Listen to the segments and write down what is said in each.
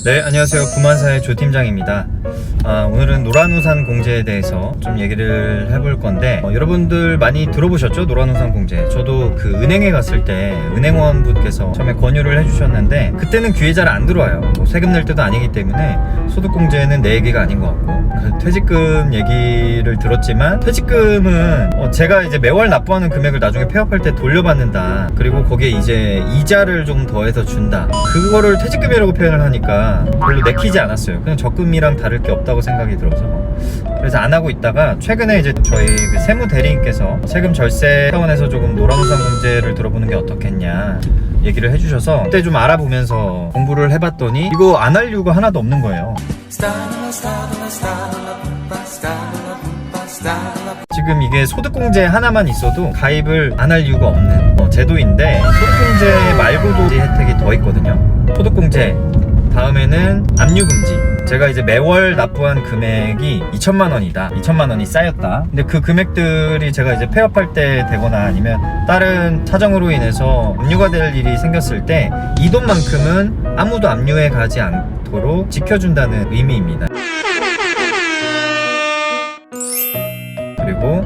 네, 안녕하세요. 구만사의 조팀장입니다. 오늘은 노란우산 공제에 대해서 좀 얘기를 해볼 건데, 여러분들 많이 들어보셨죠? 노란우산 공제. 저도 그 은행에 갔을 때 은행원 분께서 처음에 권유를 해주셨는데, 그때는 귀에 잘 안 들어와요. 뭐 세금 낼 때도 아니기 때문에 소득공제는 내 얘기가 아닌 것 같고, 퇴직금 얘기를 들었지만, 퇴직금은 제가 이제 매월 납부하는 금액을 나중에 폐업할 때 돌려받는다. 그리고 거기에 이제 이자를 좀 더해서 준다. 그거를 퇴직금이라고 표현을 하니까 별로 내키지 않았어요. 그냥 적금이랑 다를 게 없다고 생각이 들어서, 그래서 안 하고 있다가 최근에 이제 저희 그 세무 대리인께서 세금 절세 차원에서 조금 노란우산 공제를 들어보는 게 어떻겠냐 얘기를 해주셔서 그때 좀 알아보면서 공부를 해봤더니 이거 안 할 이유가 하나도 없는 거예요. 지금 이게 소득공제 하나만 있어도 가입을 안 할 이유가 없는 제도인데, 소득공제 말고도 혜택이 더 있거든요. 소득공제 다음에는 압류금지. 제가 이제 매월 납부한 금액이 2천만 원이다. 2천만 원이 쌓였다. 근데 그 금액들이 제가 이제 폐업할 때 되거나 아니면 다른 사정으로 인해서 압류가 될 일이 생겼을 때 이 돈만큼은 아무도 압류해 가지 않도록 지켜준다는 의미입니다. 그리고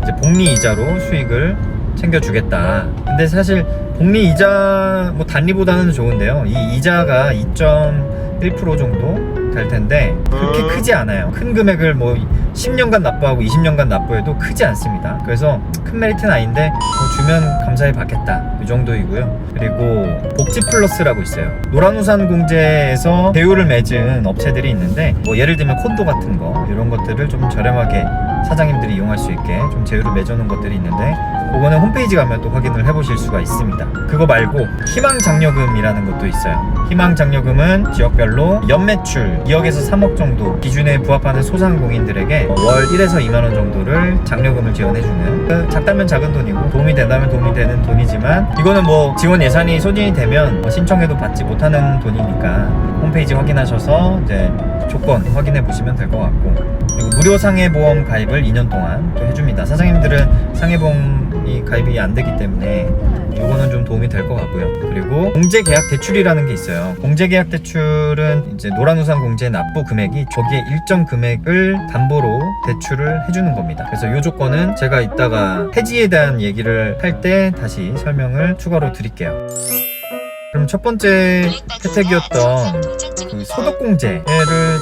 이제 복리이자로 수익을 챙겨주겠다. 근데 사실 복리이자 뭐 단리보다는 좋은데요, 이 이자가 2.1% 정도 될 텐데 그렇게 크지 않아요. 큰 금액을 뭐 10년간 납부하고 20년간 납부해도 크지 않습니다. 그래서 큰 메리트는 아닌데 주면 감사히 받겠다, 이 정도이고요. 그리고 복지 플러스라고 있어요. 노란우산 공제에서 대우를 맺은 업체들이 있는데, 뭐 예를 들면 콘도 같은 거, 이런 것들을 좀 저렴하게 사장님들이 이용할 수 있게 좀 제휴를 맺어놓은 것들이 있는데, 그거는 홈페이지 가면 또 확인을 해보실 수가 있습니다. 그거 말고 희망장려금이라는 것도 있어요. 희망장려금은 지역별로 연매출 2억에서 3억 정도 기준에 부합하는 소상공인들에게 월 1에서 2만원 정도를 장려금을 지원해주는, 작다면 작은 돈이고 도움이 된다면 도움이 되는 돈이지만, 이거는 뭐 지원 예산이 소진이 되면 신청해도 받지 못하는 돈이니까 홈페이지 확인하셔서 이제 조건 확인해 보시면 될 것 같고, 그리고 무료 상해보험 가입을 2년 동안 또 해줍니다. 사장님들은 상해보험이 가입이 안 되기 때문에 이거는 좀 도움이 될 것 같고요. 그리고 공제계약 대출이라는 게 있어요. 공제계약 대출은 이제 노란우산 공제 납부 금액이 저기에 일정 금액을 담보로 대출을 해주는 겁니다. 그래서 이 조건은 제가 이따가 해지에 대한 얘기를 할 때 다시 설명을 추가로 드릴게요. 그럼 첫 번째 혜택이었던 그 소득공제를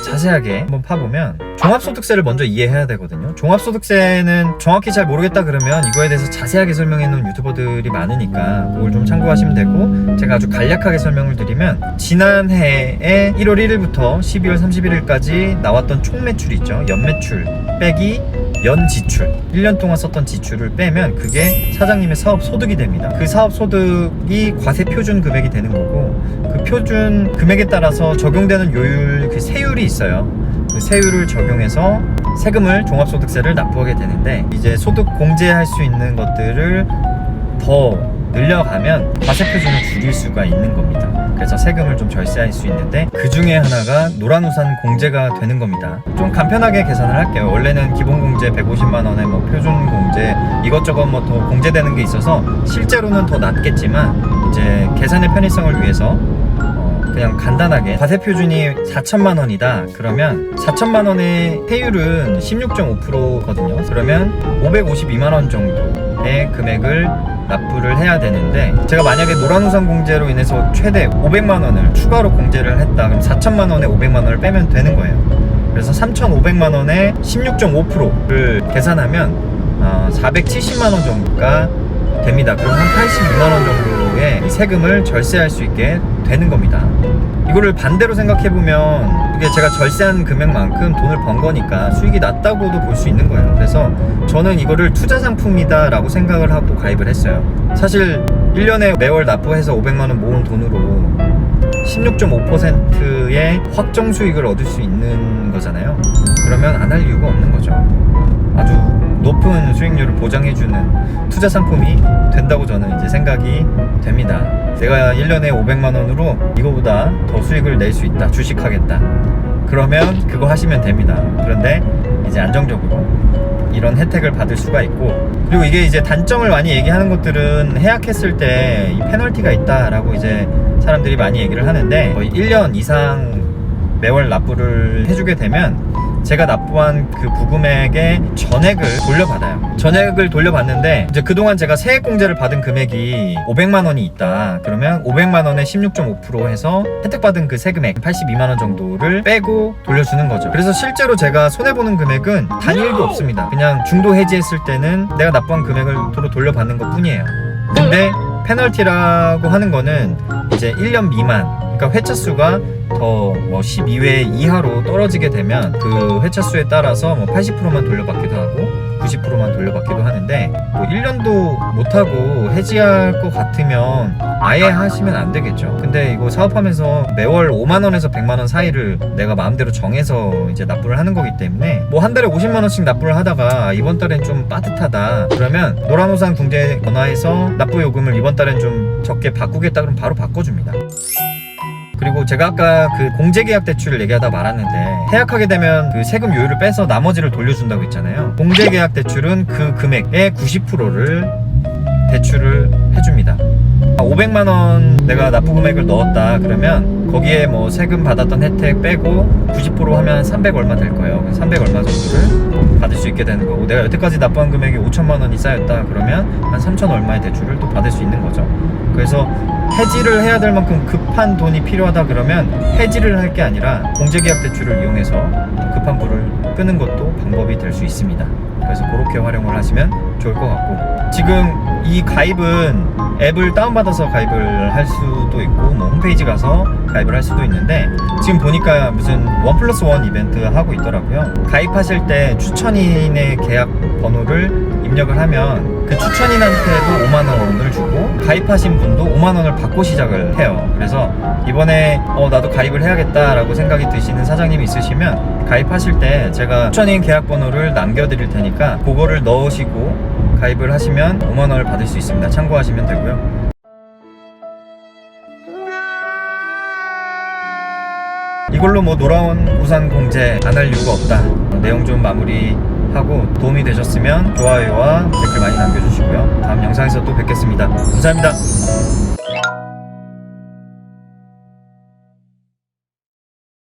자세하게 한번 파보면, 종합소득세를 먼저 이해해야 되거든요. 종합소득세는 정확히 잘 모르겠다 그러면 이거에 대해서 자세하게 설명해 놓은 유튜버들이 많으니까 그걸 좀 참고하시면 되고, 제가 아주 간략하게 설명을 드리면, 지난해에 1월 1일부터 12월 31일까지 나왔던 총 매출 있죠. 연매출 빼기 연지출, 1년 동안 썼던 지출을 빼면 그게 사장님의 사업 소득이 됩니다. 그 사업 소득이 과세 표준 금액이 되는 거고, 그 표준 금액에 따라서 적용되는 요율, 그 세율이 있어요. 그 세율을 적용해서 세금을, 종합소득세를 납부하게 되는데, 이제 소득 공제할 수 있는 것들을 더 늘려가면 과세 표준을 줄일 수가 있는 겁니다. 그래서 세금을 좀 절세할 수 있는데, 그 중에 하나가 노란우산 공제가 되는 겁니다. 좀 간편하게 계산을 할게요. 원래는 기본 공제 150만 원에 뭐 표준 공제 이것저것 뭐 더 공제되는 게 있어서 실제로는 더 낮겠지만, 이제 계산의 편의성을 위해서 그냥 간단하게 과세 표준이 4천만 원이다 그러면 4천만 원의 세율은 16.5%거든요. 그러면 552만 원 정도의 금액을 납부를 해야 되는데, 제가 만약에 노란우산 공제로 인해서 최대 500만 원을 추가로 공제를 했다 그럼 4천만 원에 500만 원을 빼면 되는 거예요. 그래서 3,500만 원에 16.5%를 계산하면 470만 원 정도가 됩니다. 그럼 한 82만 원 정도의 세금을 절세할 수 있게 되는 겁니다. 이거를 반대로 생각해보면, 이게 제가 절세한 금액만큼 돈을 번 거니까 수익이 낮다고도 볼 수 있는 거예요. 그래서 저는 이거를 투자 상품이다 라고 생각을 하고 가입을 했어요. 사실 1년에 매월 납부해서 500만 원 모은 돈으로 16.5%의 확정 수익을 얻을 수 있는 거잖아요. 그러면 안 할 이유가 없는 거죠. 아주 높은 수익률을 보장해주는 투자 상품이 된다고 저는 이제 생각이 됩니다. 내가 1년에 500만 원으로 이거보다 더 수익을 낼 수 있다, 주식하겠다, 그러면 그거 하시면 됩니다. 그런데 이제 안정적으로 이런 혜택을 받을 수가 있고, 그리고 이게 이제 단점을 많이 얘기하는 것들은 해약했을 때 이 페널티가 있다라고 이제 사람들이 많이 얘기를 하는데, 거의 1년 이상 매월 납부를 해주게 되면 제가 납부한 그 부금액의 전액을 돌려받아요. 전액을 돌려받는데 이제 그동안 제가 세액공제를 받은 금액이 500만 원이 있다. 그러면 500만 원에 16.5% 해서 혜택받은 그 세금액 82만 원 정도를 빼고 돌려주는 거죠. 그래서 실제로 제가 손해보는 금액은 단일도 없습니다. 그냥 중도 해지했을 때는 내가 납부한 금액을 도로 돌려받는 것 뿐이에요. 근데 페널티라고 하는 거는 이제 1년 미만, 그러니까 회차 수가 더 뭐 12회 이하로 떨어지게 되면 그 회차 수에 따라서 뭐 80%만 돌려받기도 하고 90%만 돌려받기도 하는데 뭐 1년도 못하고 해지할 것 같으면 아예 하시면 안 되겠죠. 근데 이거 사업하면서 매월 5만원에서 100만원 사이를 내가 마음대로 정해서 이제 납부를 하는 거기 때문에 뭐 한 달에 50만원씩 납부를 하다가 이번 달엔 좀 빠듯하다 그러면 노란우산 궁제 전화해서 납부 요금을 이번 달엔 좀 적게 바꾸겠다 그러면 바로 바꿔줍니다. 그리고 제가 아까 그 공제계약 대출을 얘기하다 말았는데 해약하게 되면 그 세금 요율을 빼서 나머지를 돌려준다고 했잖아요. 공제계약 대출은 그 금액의 90%를 대출을 해줍니다. 500만원 내가 납부 금액을 넣었다 그러면 거기에 뭐 세금 받았던 혜택 빼고 90% 하면 300 얼마 될 거예요. 300 얼마 정도를 받을 수 있게 되는 거고, 내가 여태까지 납부한 금액이 5천만 원이 쌓였다 그러면 한 3천 얼마의 대출을 또 받을 수 있는 거죠. 그래서 해지를 해야 될 만큼 급한 돈이 필요하다 그러면 해지를 할 게 아니라 공제계약 대출을 이용해서 급한 불을 끄는 것도 방법이 될 수 있습니다. 그래서 그렇게 활용을 하시면 좋을 것 같고, 지금 이 가입은 앱을 다운받아서 가입을 할 수도 있고 뭐 홈페이지 가서 가입을 할 수도 있는데, 지금 보니까 무슨 1+1 이벤트 하고 있더라고요. 가입하실 때 추천인의 계약 번호를 입력을 하면 그 추천인한테도 5만원을 주고 가입하신 분도 5만원을 받고 시작을 해요. 그래서 이번에 나도 가입을 해야겠다 라고 생각이 드시는 사장님이 있으시면 가입하실 때 제가 추천인 계약 번호를 남겨드릴 테니까 그거를 넣으시고 가입을 하시면 5만원을 받을 수 있습니다. 참고하시면 되고요. 이걸로 뭐 노란 우산 공제 안 할 이유가 없다. 내용 좀 마무리하고 도움이 되셨으면 좋아요와 댓글 많이 남겨주시고요. 다음 영상에서 또 뵙겠습니다. 감사합니다.